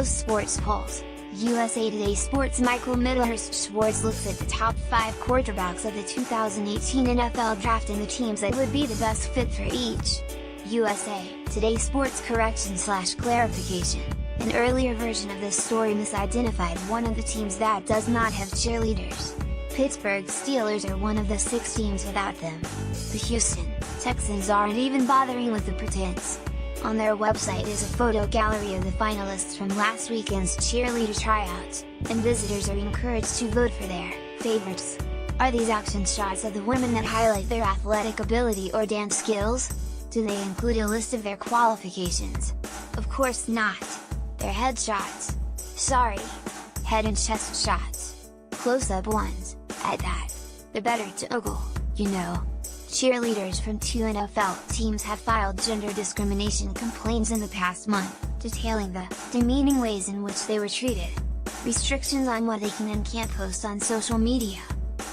most sports polls. USA Today Sports' Michael Schwartz looks at the top 5 quarterbacks of the 2018 NFL Draft and the teams that would be the best fit for each. USA Today Sports correction/clarification. An earlier version of this story misidentified one of the teams that does not have cheerleaders. Pittsburgh Steelers are one of the 6 teams without them. The Houston Texans aren't even bothering with the pretense. On their website is a photo gallery of the finalists from last weekend's cheerleader tryouts, and visitors are encouraged to vote for their favorites. Are these action shots of the women that highlight their athletic ability or dance skills? Do they include a list of their qualifications? Of course not. They're headshots. Sorry. Head and chest shots. Close-up ones, at that. They're better to ogle, you know. Cheerleaders from 2 NFL teams have filed gender discrimination complaints in the past month, detailing the demeaning ways in which they were treated. Restrictions on what they can and can't post on social media.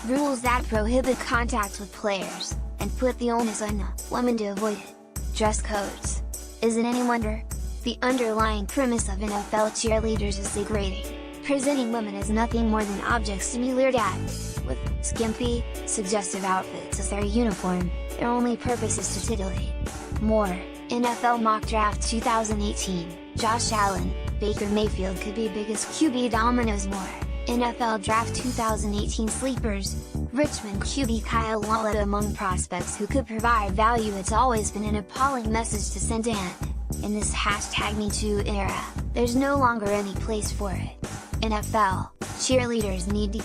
Rules that prohibit contact with players, and put the onus on the women to avoid it. Dress codes. Is it any wonder? The underlying premise of NFL cheerleaders is degrading, presenting women as nothing more than objects to be leered at. With skimpy, suggestive outfits as their uniform, their only purpose is to titillate. More, NFL Mock Draft 2018, Josh Allen, Baker Mayfield could be biggest QB dominoes. More, NFL Draft 2018 sleepers, Richmond QB Kyle Wallet among prospects who could provide value. It's always been an appalling message to send, and in this #MeToo era, there's no longer any place for it. NFL cheerleaders need to go.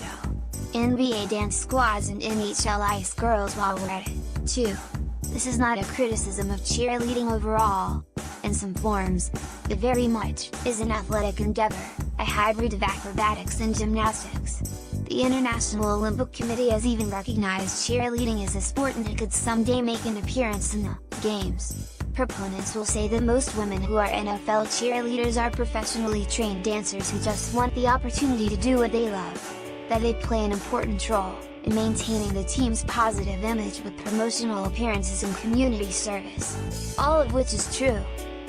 NBA dance squads and NHL ice girls while we're at it, too. This is not a criticism of cheerleading overall. In some forms, it very much is an athletic endeavor, a hybrid of acrobatics and gymnastics. The International Olympic Committee has even recognized cheerleading as a sport and it could someday make an appearance in the Games. Proponents will say that most women who are NFL cheerleaders are professionally trained dancers who just want the opportunity to do what they love. That they play an important role in maintaining the team's positive image with promotional appearances and community service. All of which is true.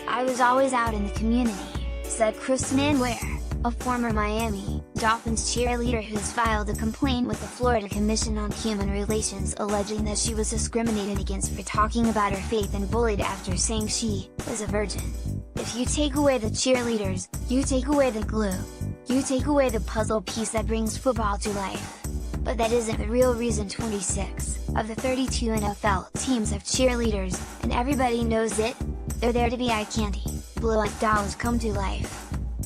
I was always out in the community, said Kristen Ann Ware, a former Miami Dolphins cheerleader who's filed a complaint with the Florida Commission on Human Relations alleging that she was discriminated against for talking about her faith and bullied after saying she was a virgin. If you take away the cheerleaders, you take away the glue. You take away the puzzle piece that brings football to life. But that isn't the real reason. 26 of the 32 NFL teams have cheerleaders, and everybody knows it. They're there to be eye candy, blow-up dolls come to life.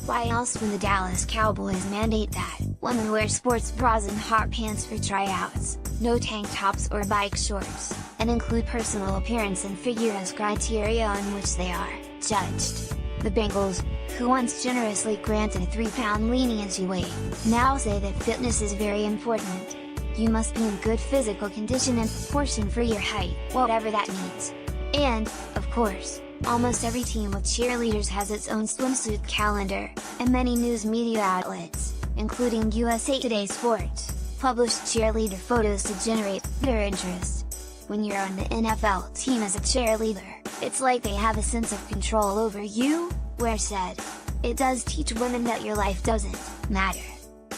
Why else when the Dallas Cowboys mandate that women wear sports bras and hot pants for tryouts, no tank tops or bike shorts, and include personal appearance and figure as criteria on which they are judged? The Bengals, who once generously granted a 3-pound leniency weight, now say that fitness is very important. You must be in good physical condition and proportion for your height, whatever that means. And, of course, almost every team with cheerleaders has its own swimsuit calendar, and many news media outlets, including USA Today Sports, publish cheerleader photos to generate their interest. When you're on the NFL team as a cheerleader, it's like they have a sense of control over you, Ware said. It does teach women that your life doesn't matter.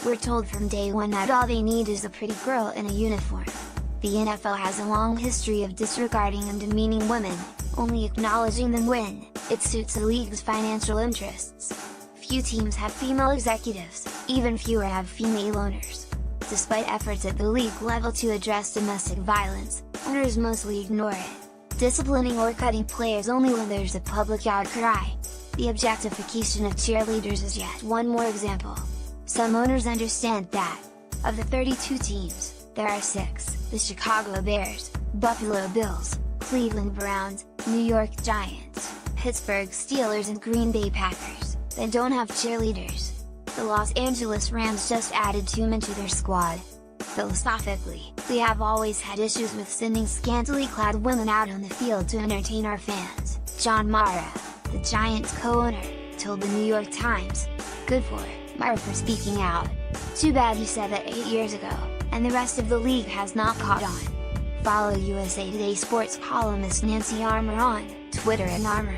We're told from day one that all they need is a pretty girl in a uniform. The NFL has a long history of disregarding and demeaning women, only acknowledging them when it suits the league's financial interests. Few teams have female executives, even fewer have female owners. Despite efforts at the league level to address domestic violence, owners mostly ignore it, disciplining or cutting players only when there's a public outcry. The objectification of cheerleaders is yet one more example. Some owners understand that, of the 32 teams, there are 6, the Chicago Bears, Buffalo Bills, Cleveland Browns, New York Giants, Pittsburgh Steelers and Green Bay Packers, that don't have cheerleaders. The Los Angeles Rams just added 2 men to their squad. Philosophically, we have always had issues with sending scantily clad women out on the field to entertain our fans, John Mara, the Giants co-owner, told the New York Times. Good for Mara for speaking out. Too bad he said that 8 years ago, and the rest of the league has not caught on. Follow USA Today Sports columnist Nancy Armour on Twitter @Armour.